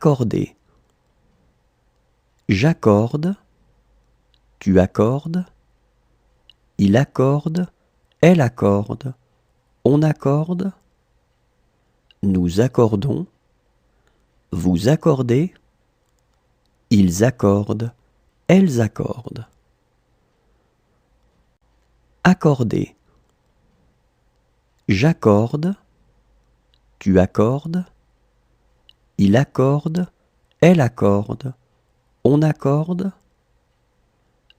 Accorder. J'accorde, tu accordes, il accorde, elle accorde, on accorde, nous accordons, vous accordez, ils accordent, elles accordent. Accorder. J'accorde, tu accordes, il accorde, elle accorde, on accorde,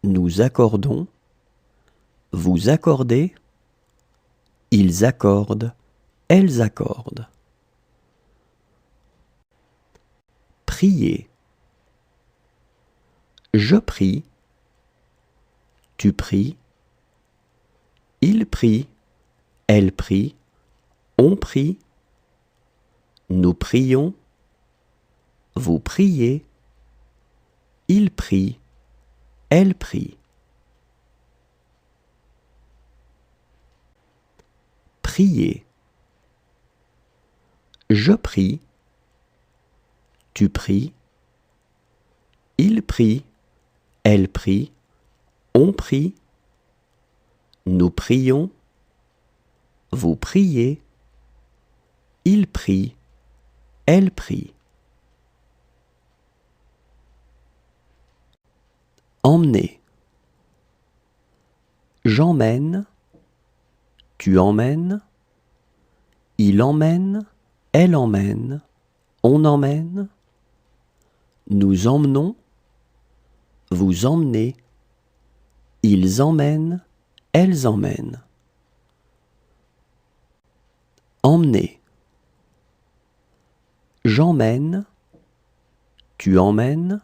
nous accordons, vous accordez, ils accordent, elles accordent. Prier. Je prie, tu pries, il prie, elle prie, on prie, nous prions, vous priez, il prie, elle prie. Prier. Je prie, tu pries, il prie, elle prie, on prie, nous prions, vous priez, il prie, elle prie. Emmener. J'emmène, tu emmènes, il emmène, elle emmène, on emmène, nous emmenons, vous emmenez, ils emmènent, elles emmènent. Emmener. J'emmène, tu emmènes,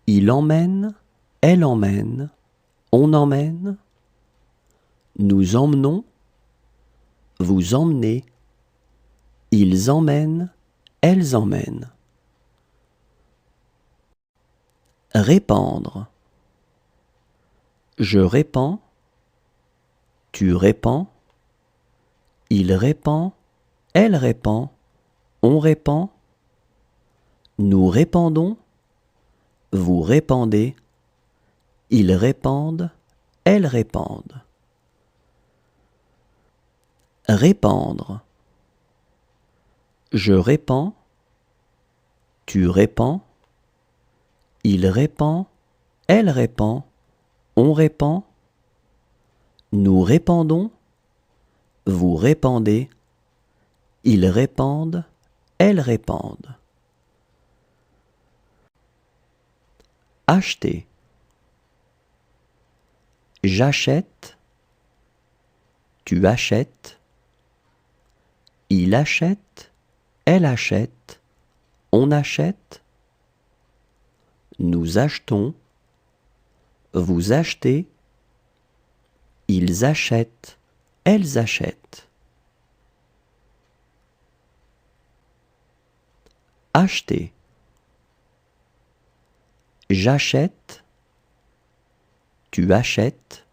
il emmène, elle emmène, on emmène, nous emmenons, vous emmenez, ils emmènent, elles emmènent. Répandre. Je répands, tu répands, il répand, elle répand, on répand, nous répandons, vous répandez, ils répandent, elles répandent. Répandre. Je répands, tu répands, il répand, elle répand, on répand, nous répandons, vous répandez, ils répandent, elles répandent. Acheter. J'achète, tu achètes, il achète, elle achète, on achète, nous achetons, vous achetez, ils achètent, elles achètent. Acheter. J'achète, tu achètes,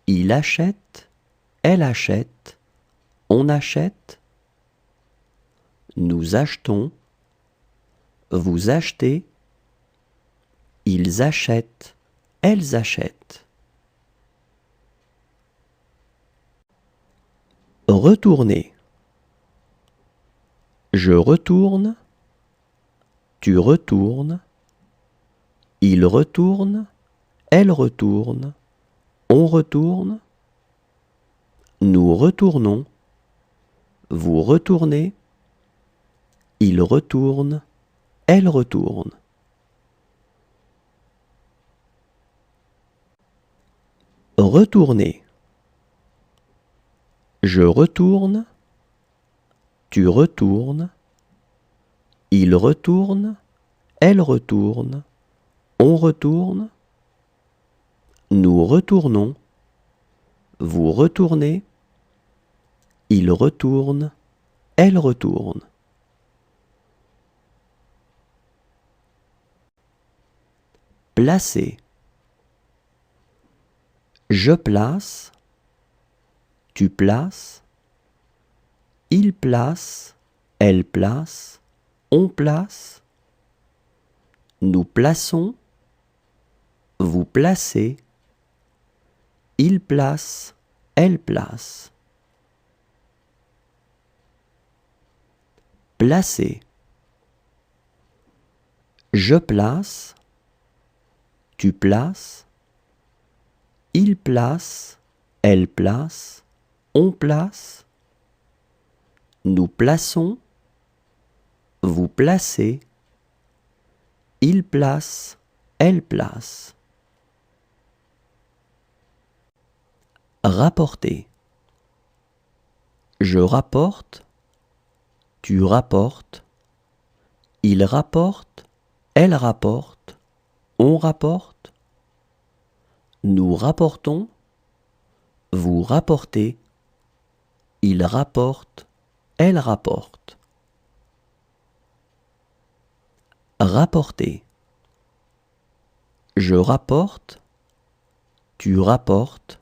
il achète, elle achète, on achète, nous achetons, vous achetez, ils achètent, elles achètent. Retourner. Je retourne, tu retournes, il retourne, elle retourne, on retourne, nous retournons, vous retournez, il retourne, elle retourne. Retourner. Je retourne, tu retournes, il retourne, elle retourne, on retourne, nous retournons, vous retournez, il retourne, elle retourne. Placer. Je place, tu places, il place, elle place, on place, nous plaçons, vous placez, il place, elle place. Placer. Je place, tu places, il place, elle place, on place, nous plaçons, vous placez, il place, elle place. Rapporter. Je rapporte, tu rapportes, il rapporte, elle rapporte, on rapporte, nous rapportons, vous rapportez, il rapporte, elle rapporte. Rapporter. Je rapporte, tu rapportes,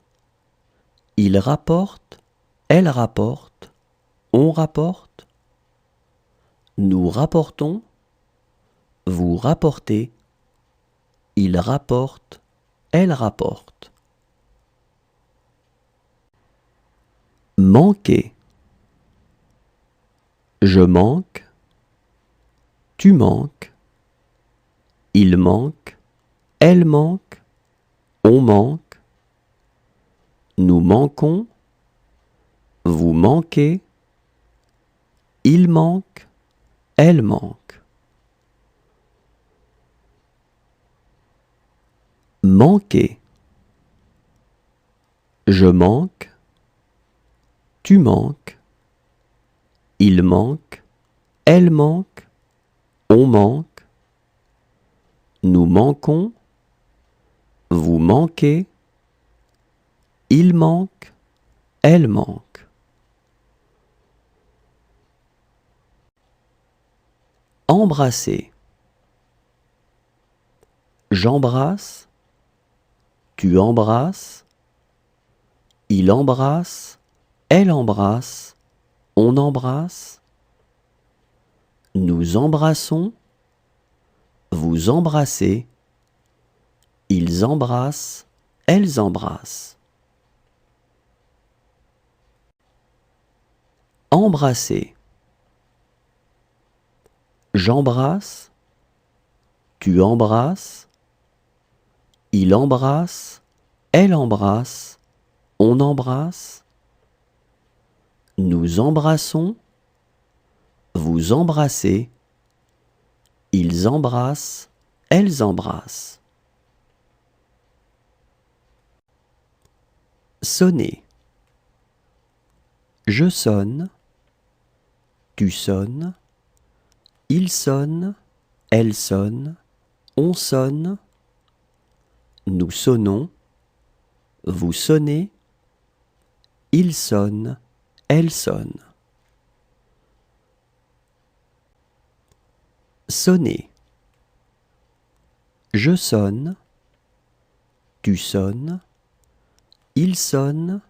il rapporte, elle rapporte, on rapporte, nous rapportons, vous rapportez, il rapporte, elle rapporte. Manquer. Je manque, tu manques, il manque, elle manque, on manque, nous manquons, vous manquez, il manque, elle manque. Manquer. Je manque, tu manques, il manque, elle manque, on manque, nous manquons, vous manquez, il manque, elle manque. Embrasser. J'embrasse, tu embrasses, il embrasse, elle embrasse, on embrasse, nous embrassons, vous embrassez, ils embrassent, elles embrassent. Embrasser. J'embrasse, tu embrasses, il embrasse, elle embrasse, on embrasse, nous embrassons, vous embrassez, ils embrassent, elles embrassent. Sonner. Je sonne, tu sonnes, il sonne, elle sonne, on sonne, nous sonnons, vous sonnez, il sonne, elle sonne. Sonner. Je sonne, tu sonnes, il sonne,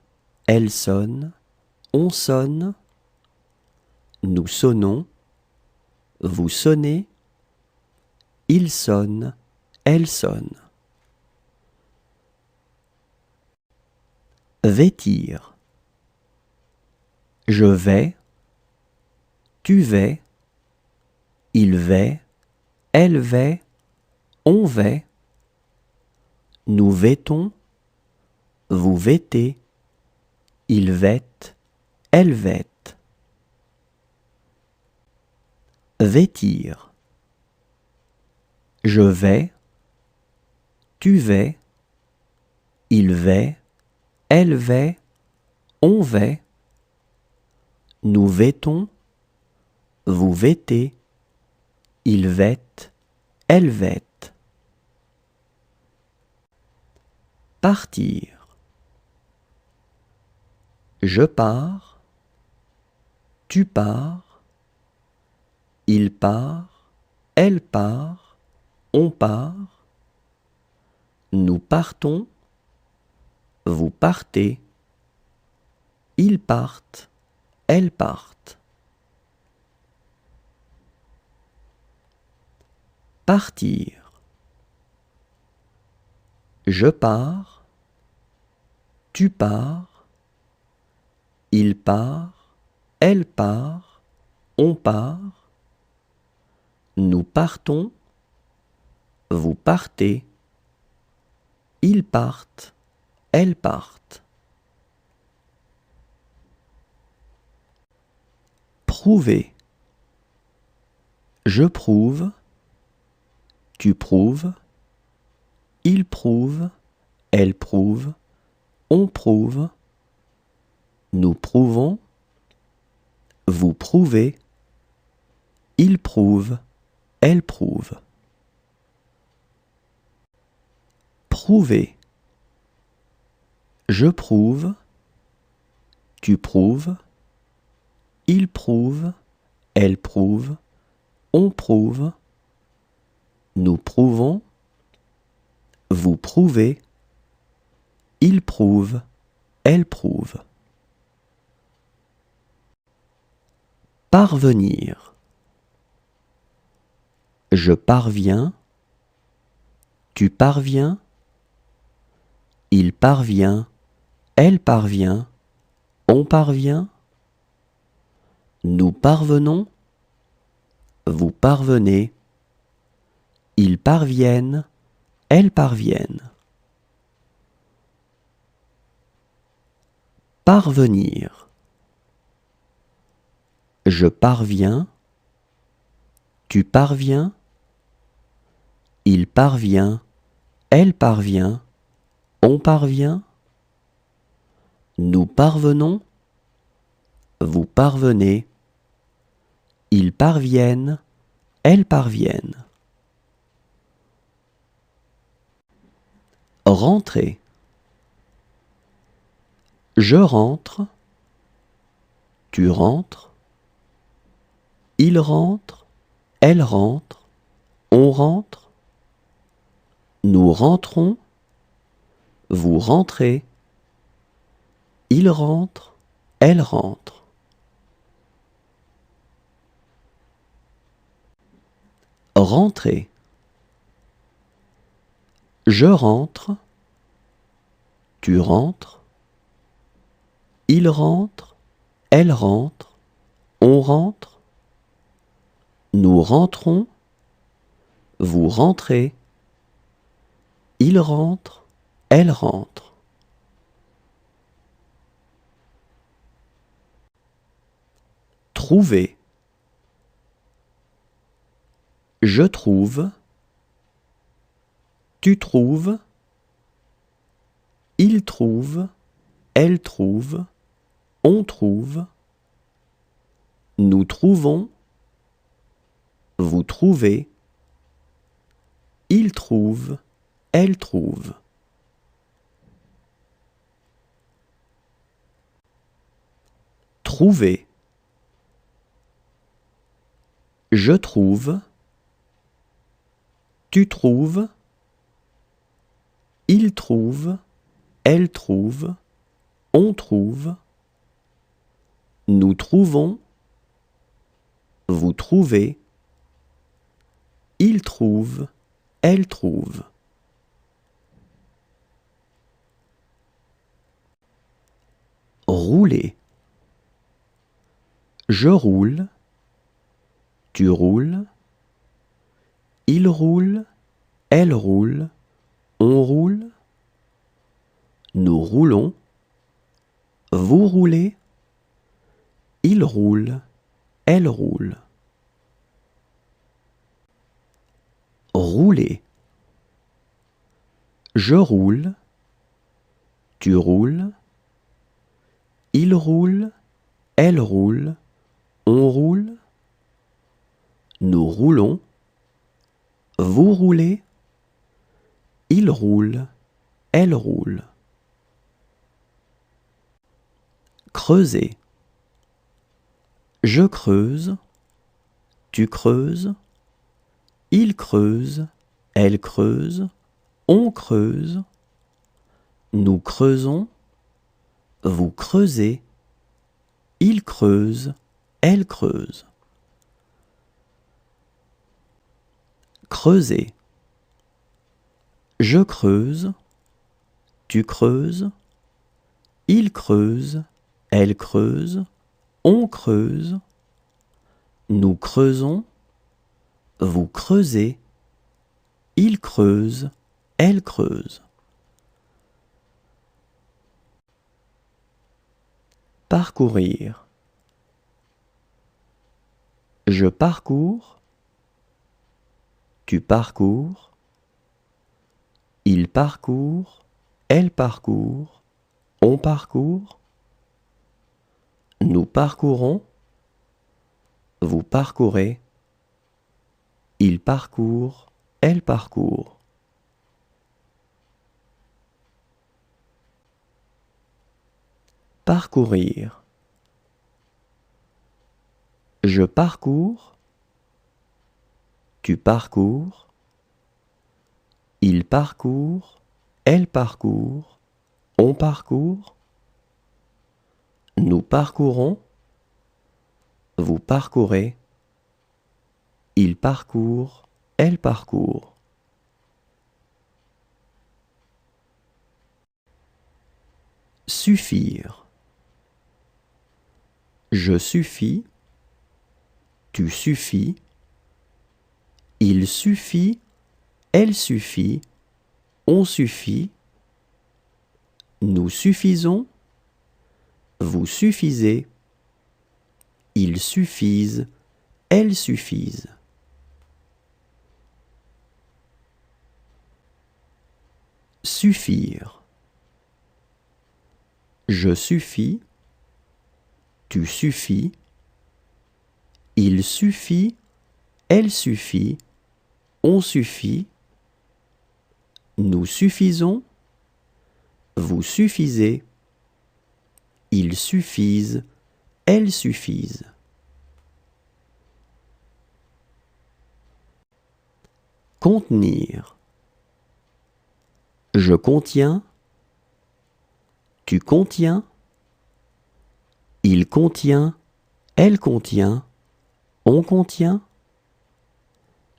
elle sonne, on sonne, nous sonnons, vous sonnez, il sonne, elle sonne. Vêtir. Je vais, tu vais, il va, elle va, on va, nous vêtons, vous vêtez, il vête, elle vête. Vêtir. Je vais, tu vas, il va, elle va, on va, nous vêtons, vous vêtez, il vête, elle vête. Partir. Je pars, tu pars, il part, elle part, on part, nous partons, vous partez, ils partent, elles partent. Partir. Je pars. Tu pars. Il part. Elle part. On part. Nous partons. Vous partez. Ils partent. Elles partent. Prouver. Je prouve. Tu prouves. Il prouve. Elle prouve. On prouve. Nous prouvons. Vous prouvez. Il prouve. Elle prouve. Prouver. Je prouve. Tu prouves. Il prouve. Elle prouve. On prouve. Nous prouvons. Vous prouvez. Il prouve. Elle prouve. Parvenir. Je parviens. Tu parviens. Il parvient. Elle parvient. On parvient. Nous parvenons. Vous parvenez. Ils parviennent. Elles parviennent. Parvenir. Je parviens. Tu parviens. Il parvient. Elle parvient. On parvient. Nous parvenons. Vous parvenez. Ils parviennent. Elles parviennent. Rentrer. Je rentre. Tu rentres. Il rentre. Elle rentre. On rentre. Nous rentrons. Vous rentrez. Il rentre. Elle rentre. Rentrer. Je rentre. Tu rentres. Il rentre. Elle rentre. On rentre. Nous rentrons. Vous rentrez. Il rentre. Elle rentre. Trouver. Je trouve. Tu trouves. Il trouve. Elle trouve. On trouve. Nous trouvons. Vous trouvez. Il trouve. Elle trouve. Trouver. Je trouve. Tu trouves. Il trouve. Elle trouve. On trouve. Nous trouvons. Vous trouvez. Il trouve. Elle trouve. Rouler. Je roule. Tu roules. Il roule. Elle roule. On roule. Nous roulons. Vous roulez. Il roule. Elle roule. Rouler. Je roule. Tu roules. Il roule. Elle roule. On roule. Nous roulons. Vous roulez. Il roule. Elle roule. Creuser. Je creuse. Tu creuses. Il creuse. Elle creuse. On creuse. Nous creusons. Vous creusez. Il creuse. Elle creuse. creuser. Je creuse, tu creuses, il creuse, elle creuse, on creuse, nous creusons, vous creusez, il creuse, elle creuse. Parcourir. Je parcours, tu parcours, il parcourt, elle parcourt, on parcourt, nous parcourons, vous parcourez, il parcourt, elle parcourt. Parcourir. Je parcours, tu parcours, il parcourt, elle parcourt, on parcourt, nous parcourons, vous parcourez, il parcourt, elle parcourt. Suffire. Je suffis, tu suffis, il suffit, elle suffit, on suffit, nous suffisons, vous suffisez, ils suffisent, elles suffisent. Suffire. Je suffis, tu suffis, il suffit, elle suffit, on suffit, nous suffisons, vous suffisez, ils suffisent, elles suffisent. Contenir. Je contiens, tu contiens, il contient, elle contient, on contient,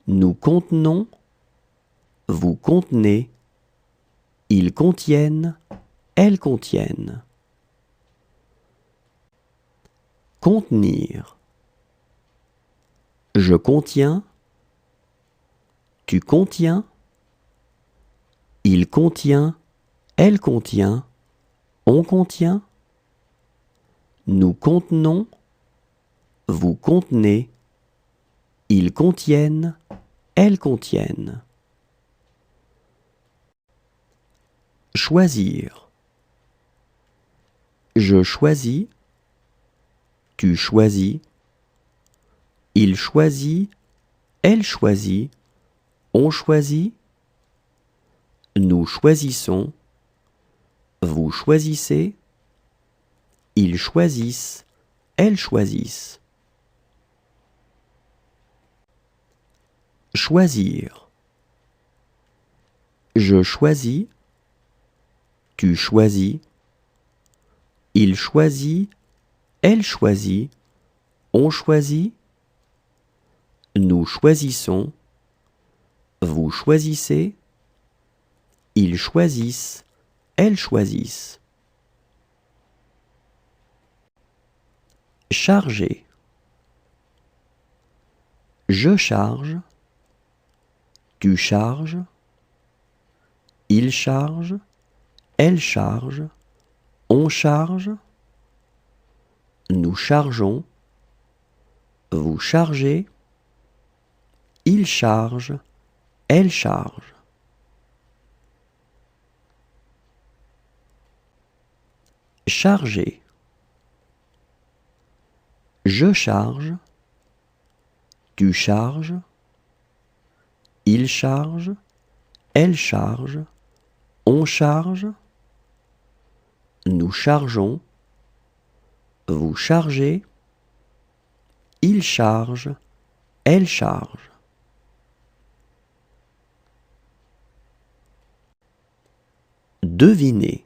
nous contenons, vous contenez, ils contiennent, elles contiennent. Contenir. Je contiens, tu contiens, il contient, elle contient, on contient, nous contenons, vous contenez, ils contiennent, elles contiennent. Choisir. Je choisis, tu choisis, il choisit, elle choisit, on choisit, nous choisissons, vous choisissez, ils choisissent, elles choisissent. Choisir. Je choisis, tu choisis, il choisit, elle choisit, on choisit, nous choisissons, vous choisissez, ils choisissent, elles choisissent. Charger. Je charge, tu charges, il charge, elle charge, on charge, nous chargeons, vous chargez, il charge, elle charge. Charger. Je charge, tu charges, il charge, elle charge, on charge, nous chargeons, vous chargez, il charge, elle charge. Deviner.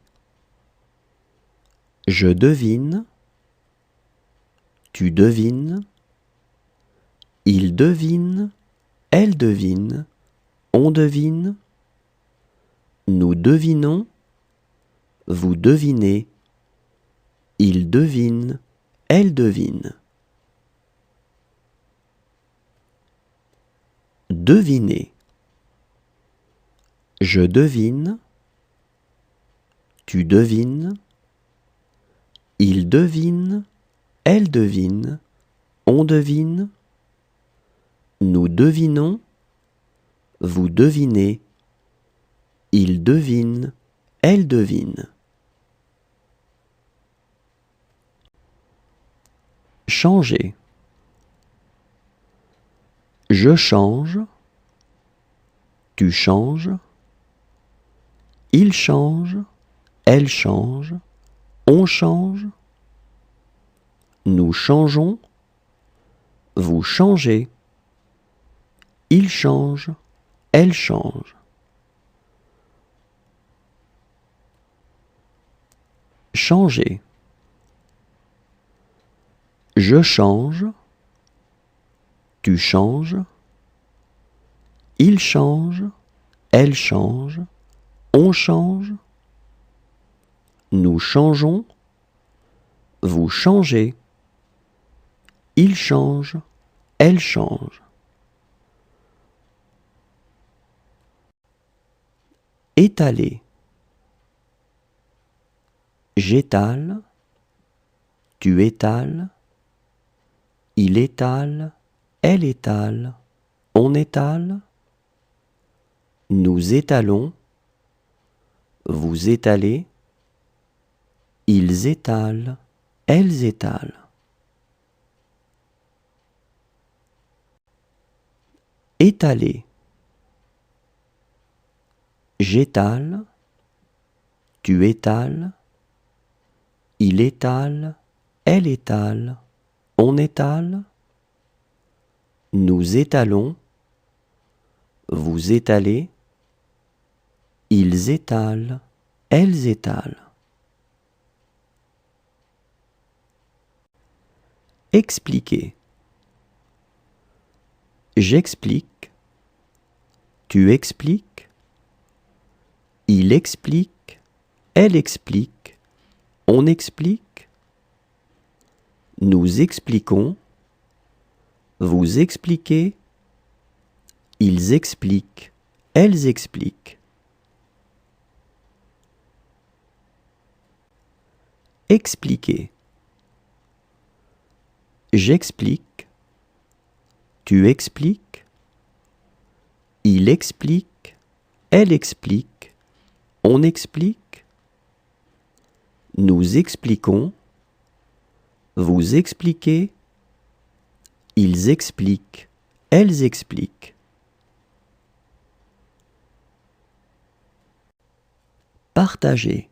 Je devine, tu devines, il devine, elle devine, on devine, nous devinons, vous devinez, il devine, elle devine. Deviner. Je devine, tu devines, il devine, elle devine, on devine, nous devinons, vous devinez, il devine, elle devine. Changer. Je change, tu changes, il change, elle change, on change, nous changeons, vous changez, il change, elle change. Changer. Je change, tu changes, il change, elle change, on change, nous changeons, vous changez, il change, elle change. Étaler. J'étale, tu étales, il étale, elle étale, on étale, nous étalons, vous étalez, ils étalent, elles étalent. Étaler. J'étale, tu étales, il étale, elle étale, on étale, nous étalons, vous étalez, ils étalent, elles étalent. Expliquer. J'explique, tu expliques, il explique, elle explique, on explique, nous expliquons, vous expliquez, ils expliquent, elles expliquent. Expliquer. J'explique, tu expliques, il explique, elle explique, on explique, nous expliquons, vous expliquez, ils expliquent, elles expliquent. Partager.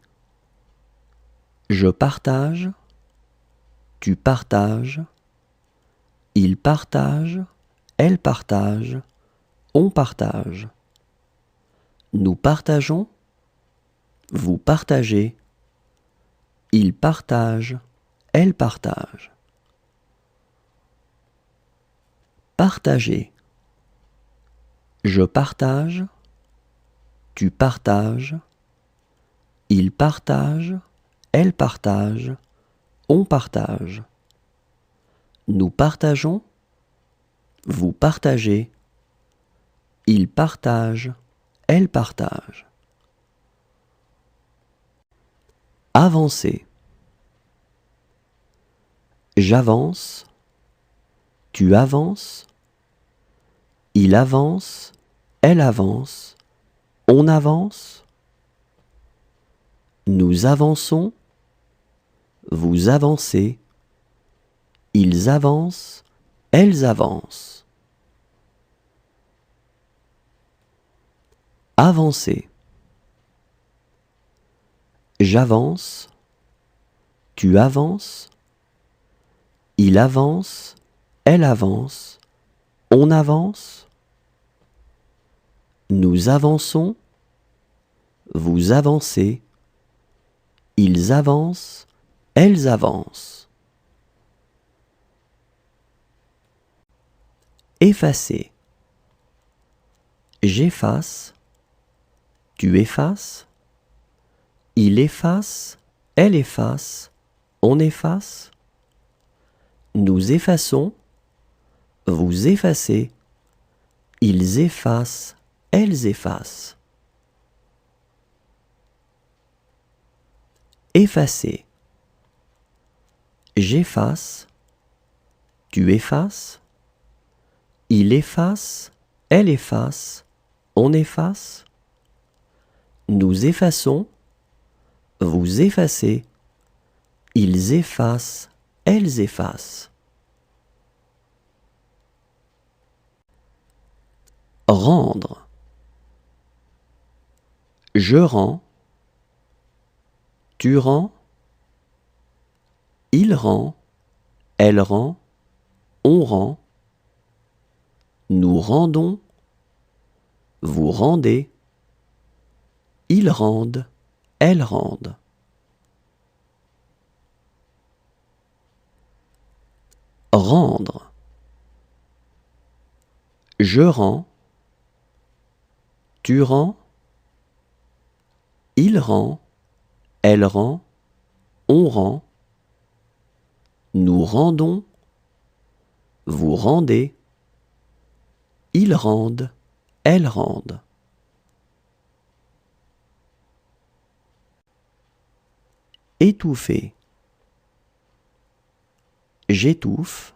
Je partage, tu partages, il partage, elle partage, on partage. Nous partageons, vous partagez, il partage, elle partage. Partager. Je partage, tu partages, il partage, elle partage, on partage. Nous partageons, vous partagez, il partage, elle partage. Avancer. J'avance, tu avances, il avance, elle avance, on avance, nous avançons, vous avancez, ils avancent, elles avancent. Avancer. J'avance, tu avances, il avance, elle avance, on avance, nous avançons, vous avancez, ils avancent, elles avancent. Effacer. J'efface, tu effaces, il efface, elle efface, on efface. Nous effaçons, vous effacez, ils effacent, elles effacent. Effacer. J'efface, tu effaces, il efface, elle efface, on efface. Nous effaçons, vous effacez, ils effacent, elles effacent. Rendre. Je rends, tu rends, il rend, elle rend, on rend. Nous rendons, vous rendez, ils rendent, elles rendent. Rendre. Je rends, tu rends, il rend, elle rend, on rend. Nous rendons, vous rendez, ils rendent, elles rendent. Étouffer. J'étouffe,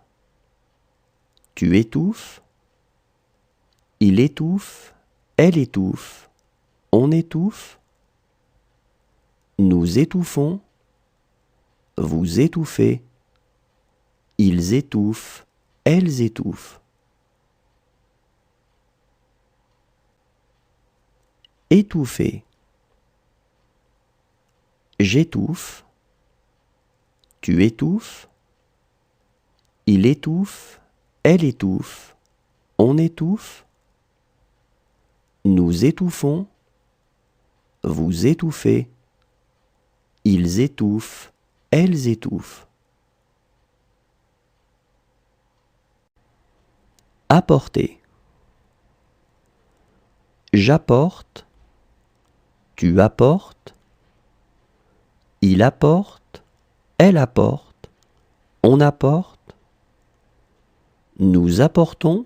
tu étouffes, il étouffe, elle étouffe, on étouffe. Nous étouffons, vous étouffez, ils étouffent, elles étouffent. Étouffer. J'étouffe, tu étouffes, il étouffe, elle étouffe, on étouffe. Nous étouffons, vous étouffez, ils étouffent, elles étouffent. Apporter. J'apporte, tu apportes, il apporte, elle apporte, on apporte. Nous apportons,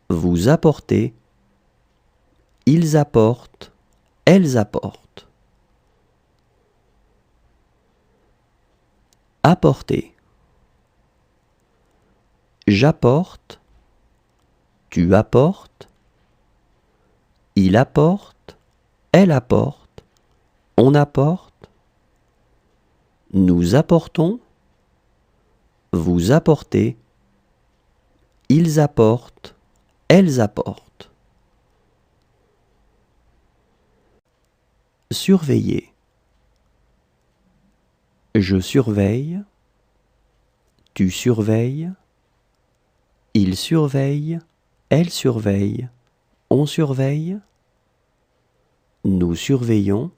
vous apportez, ils apportent, elles apportent. Apporter. J'apporte, tu apportes, il apporte, elle apporte, on apporte. Nous apportons, vous apportez, ils apportent, elles apportent. Surveiller. Je surveille, tu surveilles, il surveille, elle surveille, on surveille. Nous surveillons,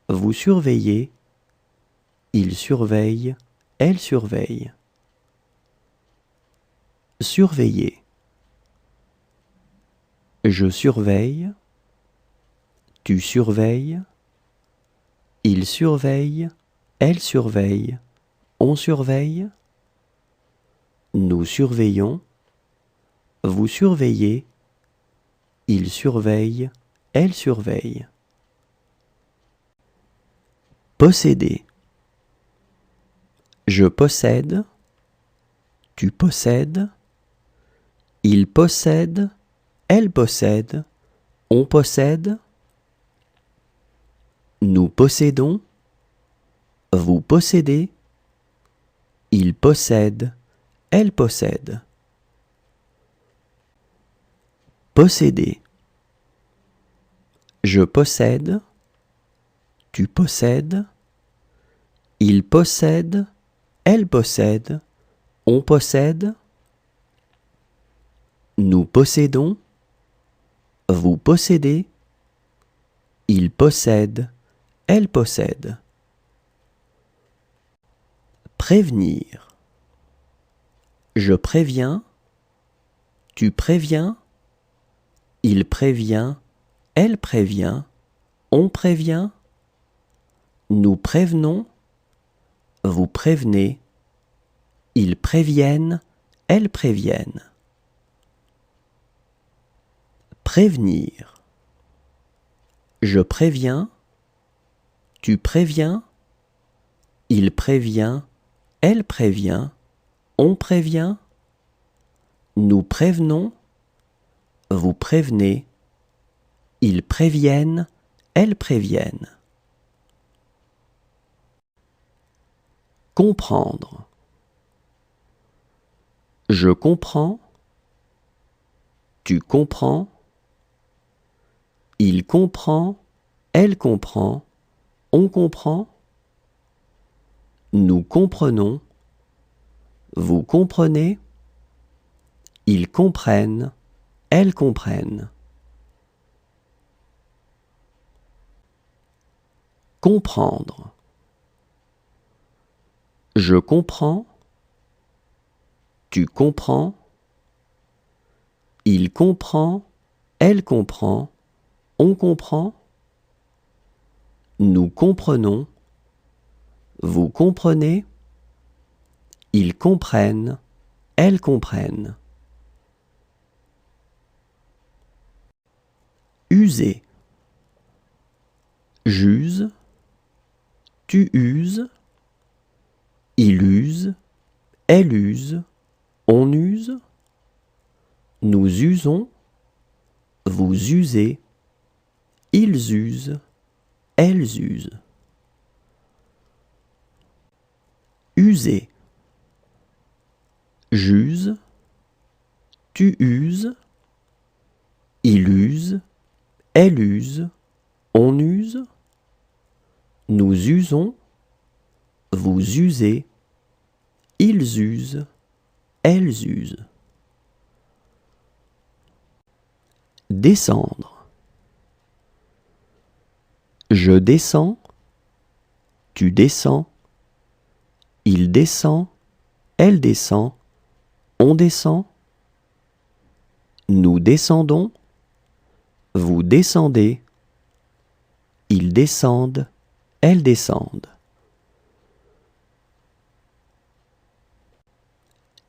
vous surveillez, il surveille, elle surveille. Surveiller. Je surveille, tu surveilles, il surveille, elle surveille, on surveille. Nous surveillons, vous surveillez, il surveille, elle surveille. Posséder. Je possède, tu possèdes, il possède, elle possède, on possède. Nous possédons, vous possédez, il possède, elle possède. Posséder. Je possède, tu possèdes, il possède, elle possède, on possède. Nous possédons, vous possédez, il possède, elle possède. Prévenir. Je préviens, tu préviens, Il prévient, elle prévient, on prévient. Nous prévenons, vous prévenez. Ils préviennent, elles préviennent. Prévenir. Je préviens, tu préviens. Il prévient, elle prévient, on prévient. Nous prévenons, vous prévenez. Ils préviennent, elles préviennent. Comprendre. Je comprends, tu comprends. Il comprend, elle comprend, on comprend. Nous comprenons, vous comprenez. Ils comprennent, elles comprennent. Comprendre. Je comprends, tu comprends. Il comprend, elle comprend, on comprend. Nous comprenons, vous comprenez. Ils comprennent, elles comprennent. User. J'use, tu uses. Il use, elle use, on use. Nous usons, vous usez. Ils usent, elles usent. User. J'use, tu uses. Il use, elle use, on use. Nous usons, vous usez. Ils usent, elles usent. Descendre. Je descends, tu descends. Il descend, elle descend, on descend. Nous descendons, vous descendez. Ils descendent, elles descendent.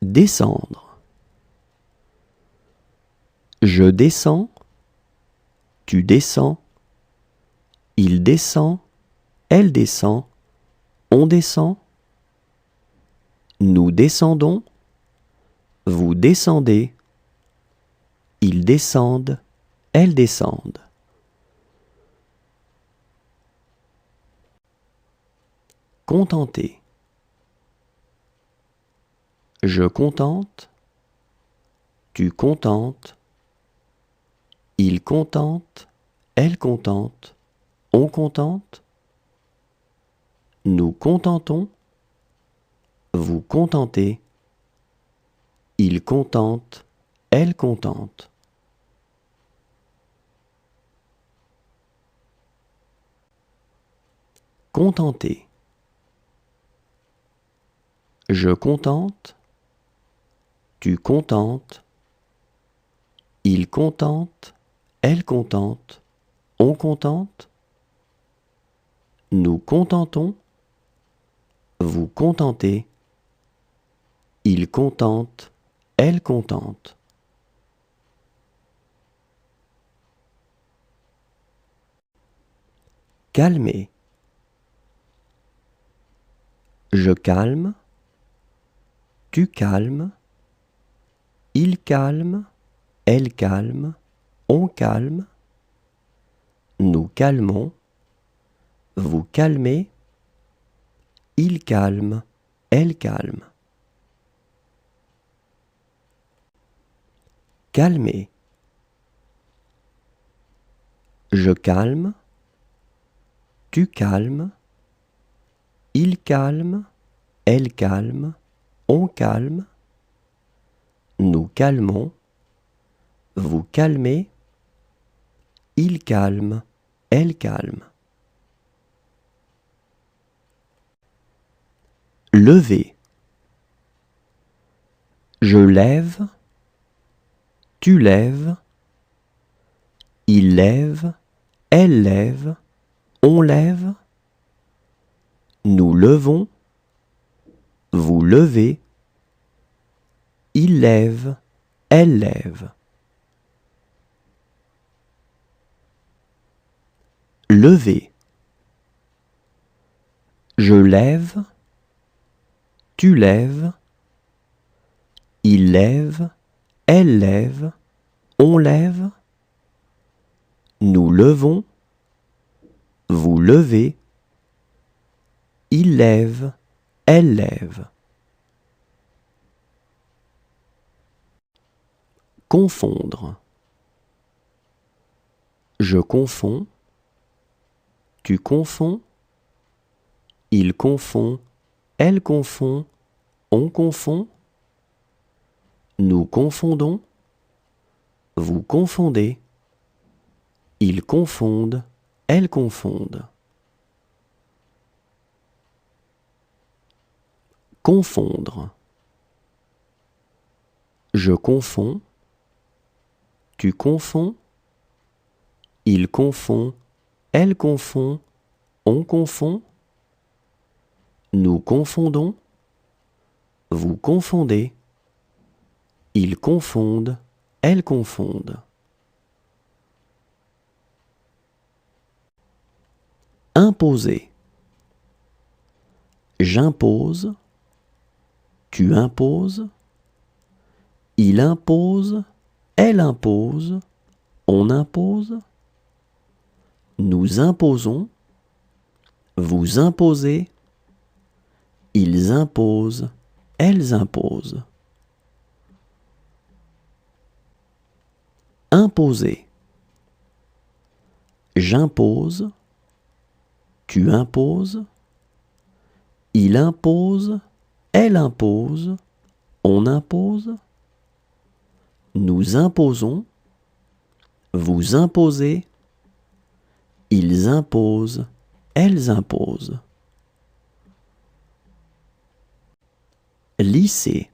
Descendre. Je descends, tu descends. Il descend, elle descend, on descend. Nous descendons, vous descendez. Ils descendent, elles descendent. Contenter. Je contente, tu contentes. Il contente, elle contente, on contente. Nous contentons, vous contentez. Il contente, elle contente. Contenter. Je contente, tu contentes. Il contente, elle contente, on contente. Nous contentons, vous contentez. Il contente, elle contente. Calmer. Je calme, tu calmes. Il calme, elle calme, on calme. Nous calmons, vous calmez. Il calme, elle calme. Calmer. Je calme, tu calmes. Il calme, elle calme, on calme. Nous calmons, vous calmez. Il calme, elle calme. Lever. Je lève, tu lèves. il lève, elle lève, on lève, nous levons, vous levez, il lève, elle lève. Lever. Je lève, tu lèves, il lève, elle lève, on lève, nous levons, vous levez, il lève, elle lève. Confondre. Je confonds, tu confonds, il confond, elle confond, on confond, nous confondons, vous confondez, ils confondent, elles confondent. Confondre. Je confonds, tu confonds, il confond, elle confond, on confond, nous confondons, vous confondez, ils confondent, elles confondent. Imposer. J'impose, tu imposes, il impose, elle impose, on impose, nous imposons, vous imposez, ils imposent, elles imposent. Imposer. J'impose, tu imposes, il impose, elle impose, on impose, nous imposons, vous imposez, ils imposent, elles imposent. Lisser.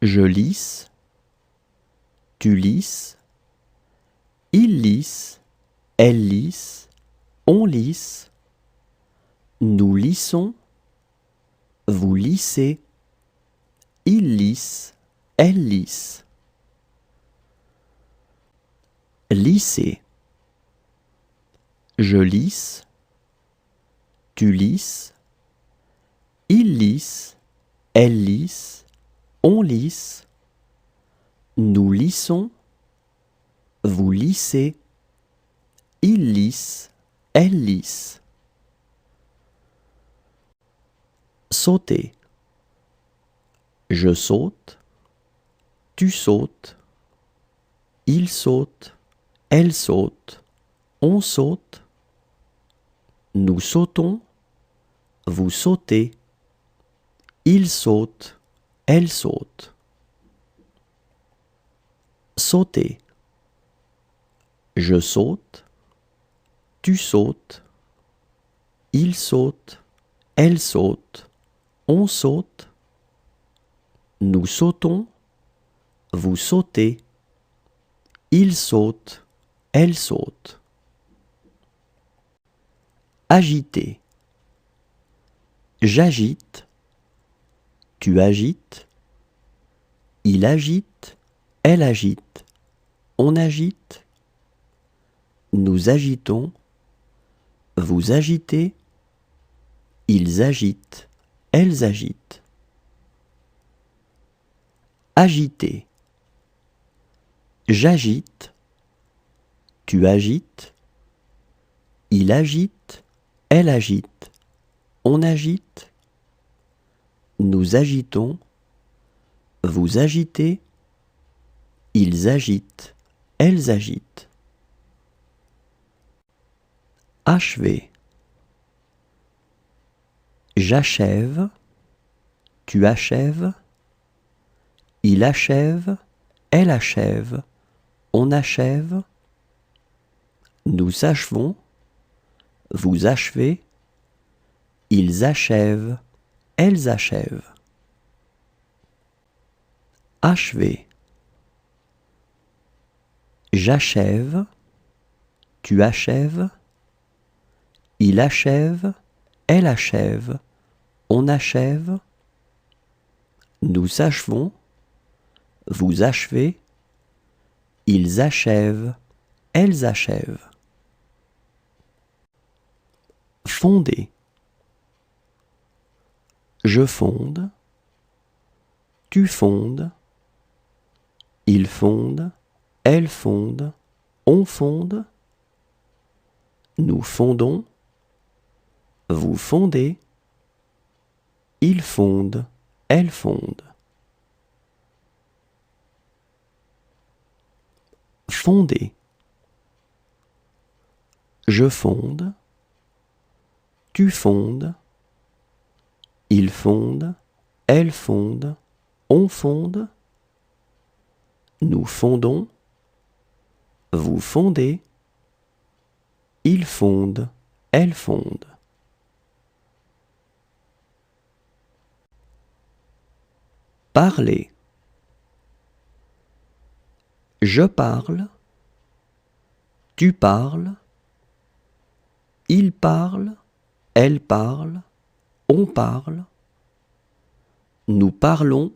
Je lisse, tu lisses, il lisse, elle lisse, on lisse, nous lissons, vous lissez, il lisse, elle lisse. Lisser. Je lisse, tu lisses, il lisse, elle lisse, on lisse, nous lissons, vous lissez, il lisse, elle lisse. Sauter. Je saute, tu sautes, il saute, elle saute, on saute, nous sautons, vous sautez, il saute, elle saute. Sauter. Je saute, tu sautes, il saute, elle saute, on saute, nous sautons, vous sautez, il saute, elle saute. Agiter. J'agite, tu agites, il agite, elle agite, on agite, nous agitons, vous agitez, ils agitent, elles agitent. Agiter. J'agite, tu agites, il agite, elle agite, on agite, nous agitons, vous agitez, ils agitent, elles agitent. Achever. J'achève, tu achèves, il achève, elle achève, on achève, nous achevons, vous achevez, ils achèvent, elles achèvent. Achever. j'achève, tu achèves, il achève, elle achève, on achève, nous achevons, vous achevez, ils achèvent, elles achèvent. Fonder. Je fonde, tu fondes, il fonde, elle fonde, on fonde, nous fondons, vous fondez, ils fondent, elles fondent. Fonder. Je fonde, tu fondes, il fonde, elle fonde, on fonde, nous fondons, vous fondez, ils fondent, elles fondent. Parler. Je parle, tu parles, il parle, elle parle, on parle, nous parlons,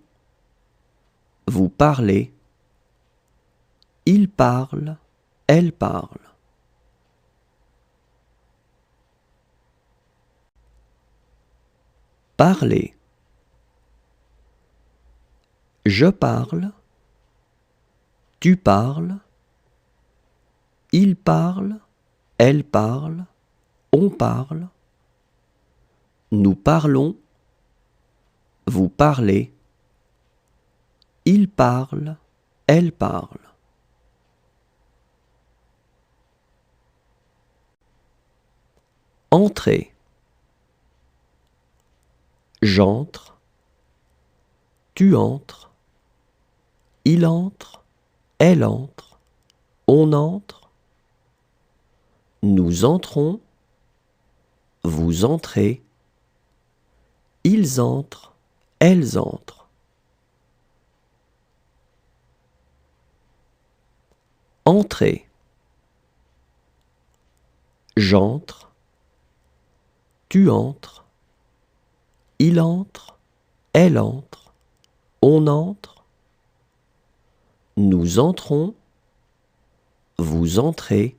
vous parlez, il parle, elle parle. Parler. Je parle, tu parles, il parle, elle parle, on parle, nous parlons, vous parlez, il parle, elle parle. Entrer. J'entre, tu entres, il entre, elle entre, on entre, nous entrons, vous entrez, ils entrent, elles entrent. Entrer. J'entre, tu entres, il entre, elle entre, on entre, nous entrons, vous entrez,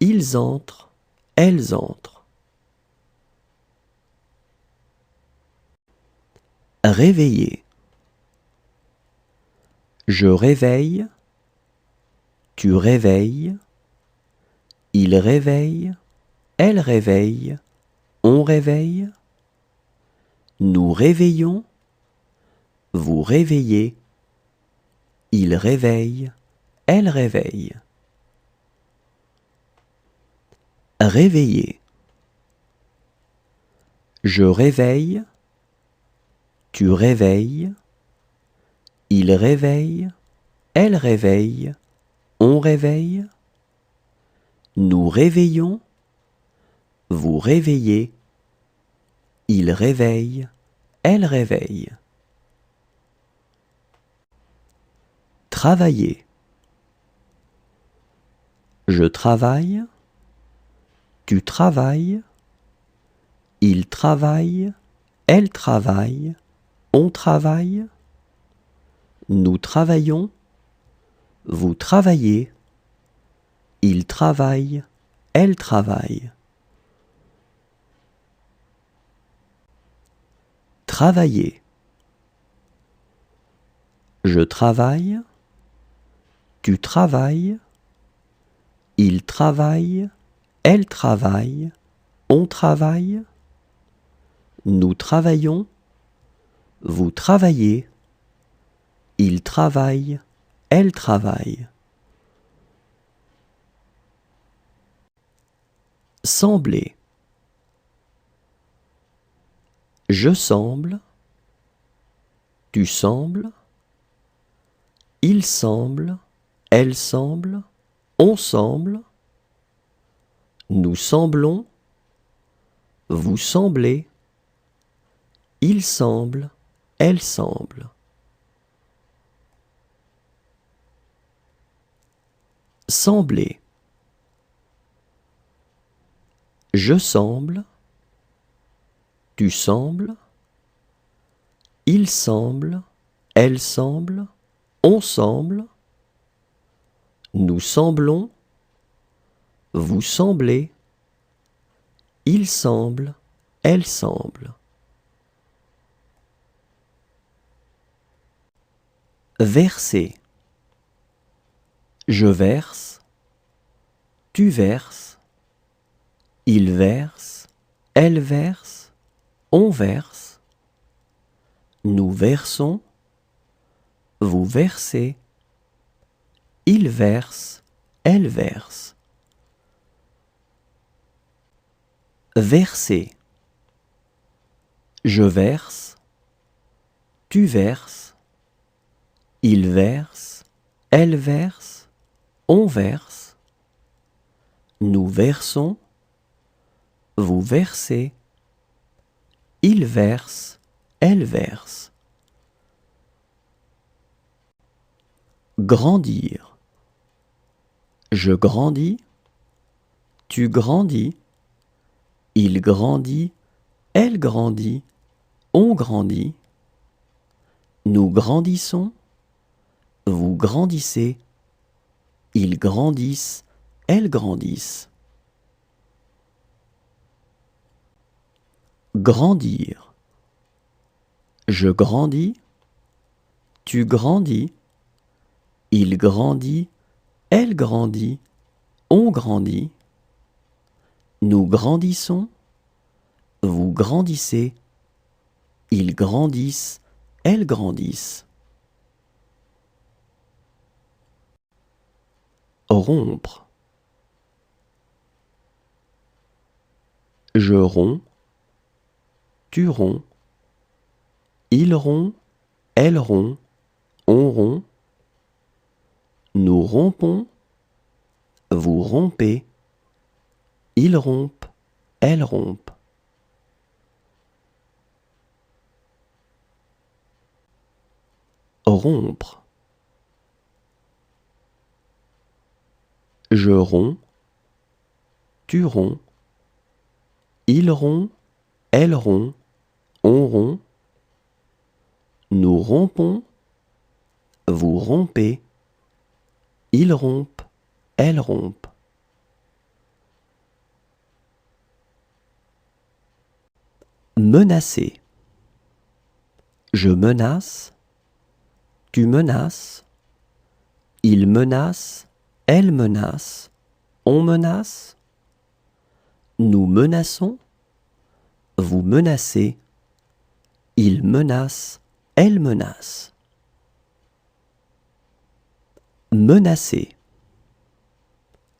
ils entrent, elles entrent. Réveiller. Je réveille, tu réveilles, il réveille, elle réveille, on réveille, nous réveillons, vous réveillez, il réveille, elle réveille. Réveiller. Je réveille, tu réveilles, il réveille, elle réveille, on réveille, nous réveillons, vous réveillez, il réveille, elle réveille. Travailler. Je travaille, tu travailles, il travaille, elle travaille, on travaille, nous travaillons, vous travaillez, il travaille, elle travaille. Travailler. Je travaille, tu travailles, il travaille, elle travaille, on travaille, nous travaillons, vous travaillez, il travaille, elle travaille. Sembler. Je semble, tu sembles, il semble, elle semble, on semble, nous semblons, vous semblez, il semble, elle semble. Sembler. Je semble, tu sembles, il semble, elle semble, on semble, nous semblons, vous semblez, il semble, elle semble. Verser. Je verse, tu verses, il verse, elle verse, on verse, nous versons, vous versez, il verse, elle verse. Verser. Je verse, tu verses, il verse, elle verse, on verse, nous versons, vous versez, il verse, elle verse. Grandir. Je grandis, tu grandis, il grandit, elle grandit, on grandit, nous grandissons, vous grandissez, ils grandissent, elles grandissent. Grandir. Je grandis, tu grandis, il grandit, elle grandit, on grandit, nous grandissons, vous grandissez, ils grandissent, elles grandissent. Rompre. Je romps, tu romps, il rompt, elle rompt, on rompt, nous rompons, vous rompez, ils rompent, elles rompent. Rompre. Je romps, tu romps, il rompt, elle rompt, on rompt, nous rompons, vous rompez, ils rompent, elles rompent. Menacer. Je menace, tu menaces, il menace, elle menace, on menace, nous menaçons, vous menacez, il menace, elle menace. Menacer.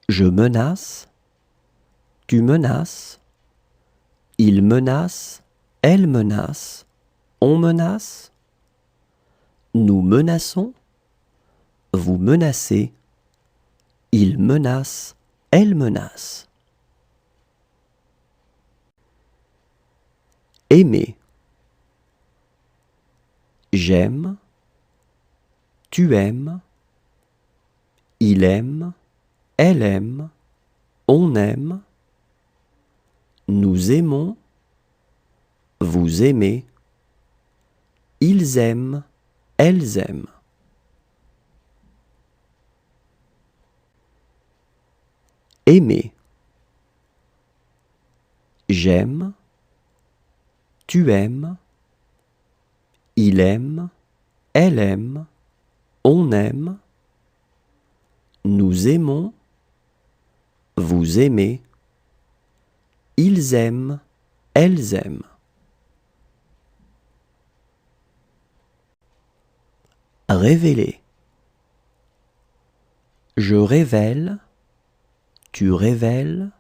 Je menace, tu menaces, il menace, elle menace, on menace, nous menaçons, vous menacez, il menace, elle menace. Aimer. J'aime, tu aimes, il aime, elle aime, on aime, nous aimons, vous aimez, ils aiment, elles aiment. Aimer. J'aime, tu aimes, il aime, elle aime, on aime, nous aimons, vous aimez, ils aiment, elles aiment. Révéler. Je révèle, tu révèles,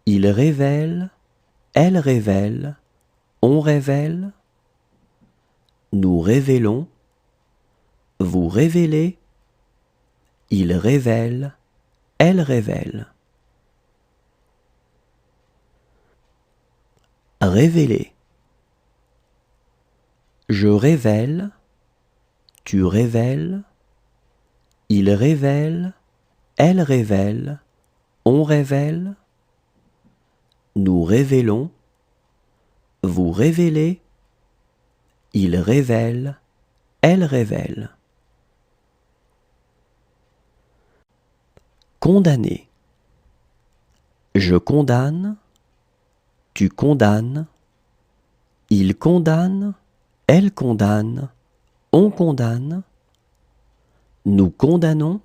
il révèle, elle révèle, on révèle, nous révélons, vous révélez, il révèle, elle révèle. Révéler. Je révèle, tu révèles, il révèle, elle révèle, on révèle, nous révélons, vous révélez, il révèle, elle révèle. Condamner. Je condamne, tu condamnes, il condamne, elle condamne, on condamne, nous condamnons,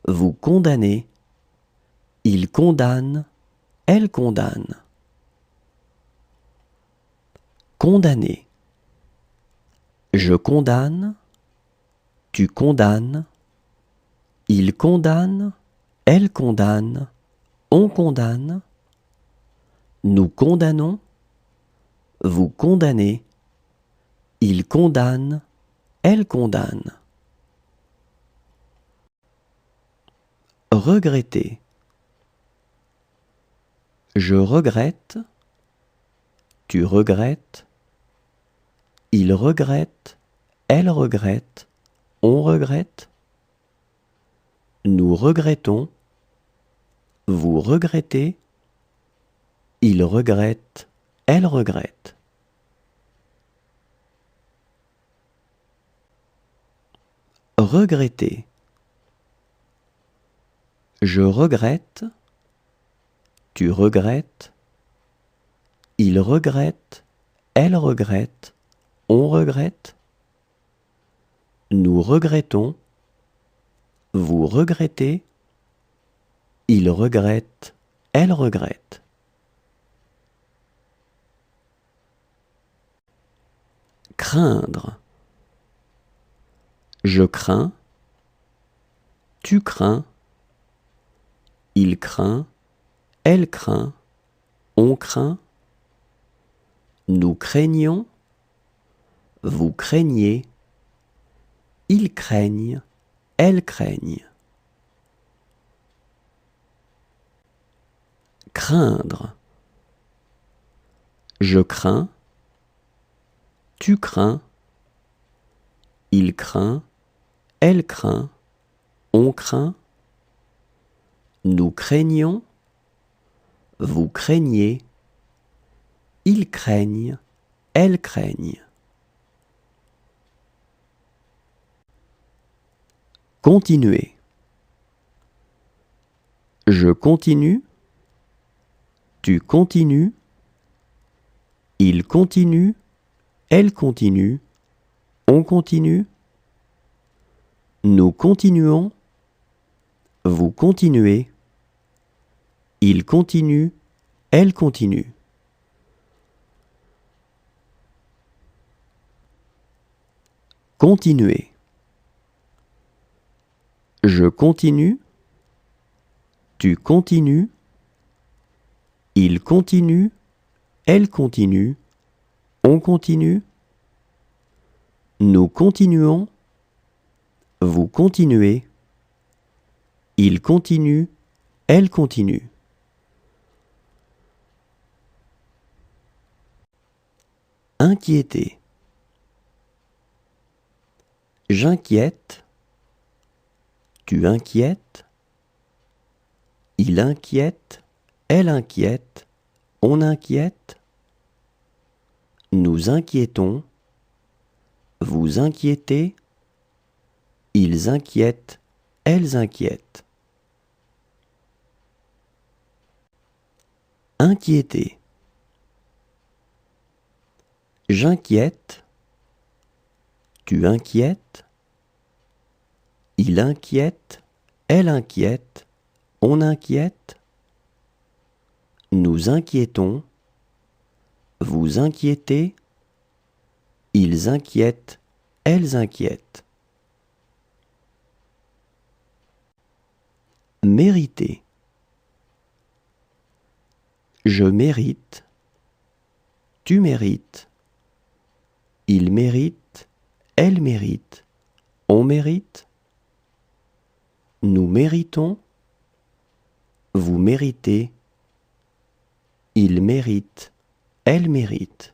vous condamnez, il condamne, elle condamne. Condamner. Je condamne, tu condamnes, il condamne, elle condamne, on condamne, nous condamnons, vous condamnez, il condamne, elle condamne. Regretter. Je regrette, tu regrettes, il regrette, elle regrette, on regrette, nous regrettons, vous regrettez, il regrette, elle regrette. Regretter. Je regrette, tu regrettes, il regrette, elle regrette, on regrette, nous regrettons, vous regrettez, il regrette, elle regrette. Craindre. Je crains, tu crains, il craint, elle craint, on craint, nous craignons, vous craignez, ils craignent, elles craignent. Craindre. Je crains, tu crains, il craint, elle craint, on craint, nous craignons, vous craignez, ils craignent, elles craignent. Continuer. Je continue, tu continues, il continue, elle continue, on continue, nous continuons, vous continuez, il continue, elle continue. Continuer. Je continue, tu continues, il continue, elle continue, on continue, nous continuons, vous continuez, il continue, elle continue. Inquiéter. J'inquiète, tu inquiètes, il inquiète, elle inquiète, on inquiète, nous inquiétons, vous inquiétez, ils inquiètent, elles inquiètent. Inquiéter. J'inquiète, tu inquiètes, il inquiète, elle inquiète, on inquiète, nous inquiétons, vous inquiétez, ils inquiètent, elles inquiètent. Mériter. Je mérite, tu mérites, il mérite, elle mérite, on mérite, nous méritons, vous méritez, il mérite, elle mérite.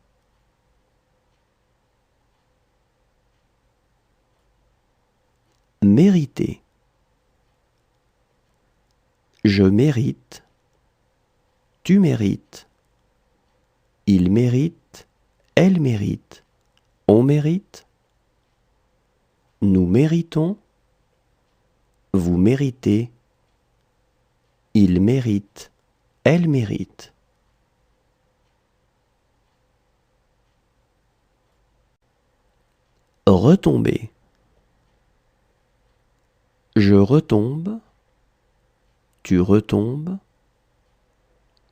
Mériter. Je mérite, tu mérites, il mérite, elle mérite, on mérite, nous méritons, vous méritez, il mérite, elle mérite. Retomber. Je retombe, tu retombes,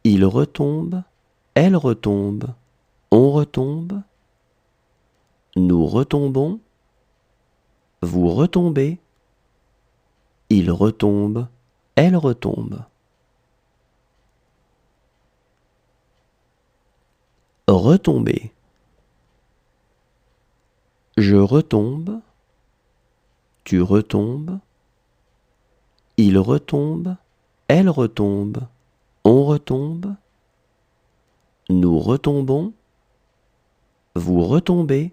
il retombe, elle retombe, on retombe, nous retombons, vous retombez, il retombe, elle retombe. Retomber. Je retombe, tu retombes, il retombe, elle retombe, on retombe, nous retombons, vous retombez,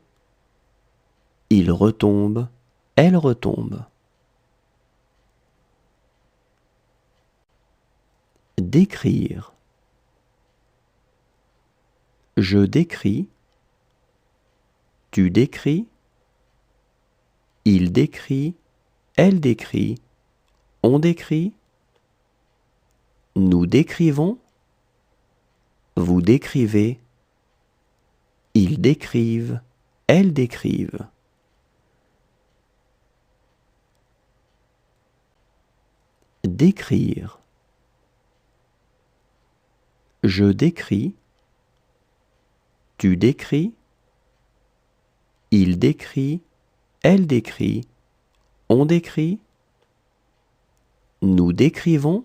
il retombe, elle retombe. Décrire. Je décris, tu décris, il décrit, elle décrit, on décrit, nous décrivons, vous décrivez, ils décrivent, elles décrivent. Décrire. Je décris, tu décris, il décrit, elle décrit, on décrit, nous décrivons,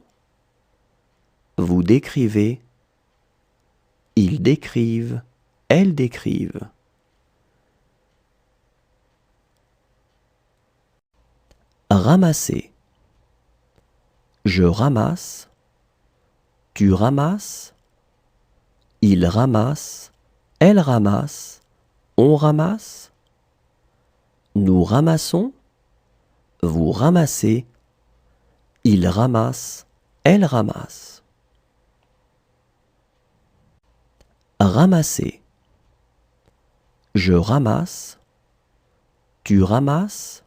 vous décrivez, ils décrivent, elles décrivent. Ramasser. Je ramasse, tu ramasses, il ramasse, elle ramasse, on ramasse, nous ramassons, vous ramassez, il ramasse, elle ramasse. Ramasser. Je ramasse, tu ramasses,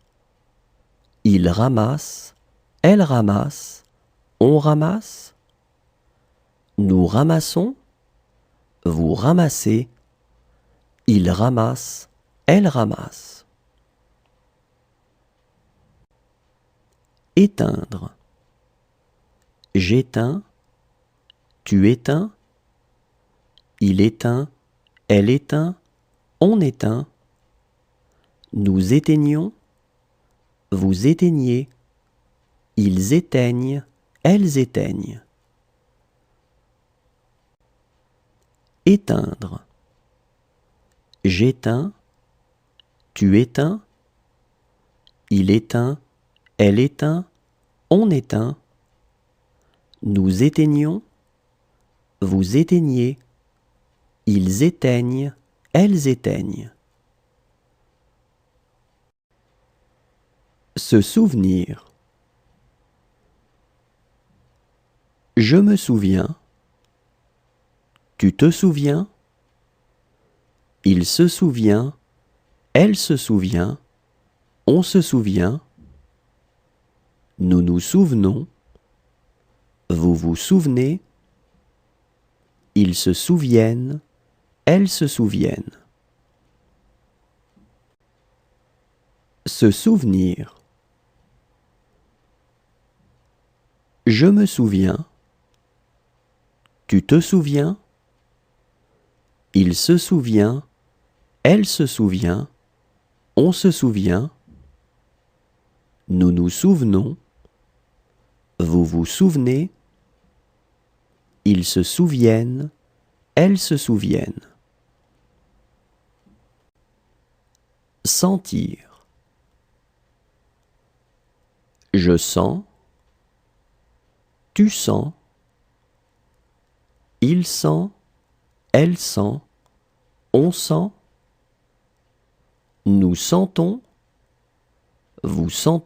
il ramasse, elle ramasse, on ramasse, nous ramassons, vous ramassez, il ramasse, elle ramasse. Éteindre. J'éteins, tu éteins, il éteint, elle éteint, on éteint, nous éteignons, vous éteignez, ils éteignent, elles éteignent. Éteindre. J'éteins, tu éteins, il éteint, elle éteint, on éteint, nous éteignons, vous éteignez, ils éteignent, elles éteignent. Se souvenir. Je me souviens, tu te souviens, il se souvient, elle se souvient, on se souvient, nous nous souvenons, vous vous souvenez, ils se souviennent, elles se souviennent. Se souvenir. Je me souviens, tu te souviens, il se souvient, elle se souvient, on se souvient, nous nous souvenons, vous vous souvenez, ils se souviennent, elles se souviennent. Sentir. Je sens, tu sens, il sent, elle sent, on sent, nous sentons, vous sentez.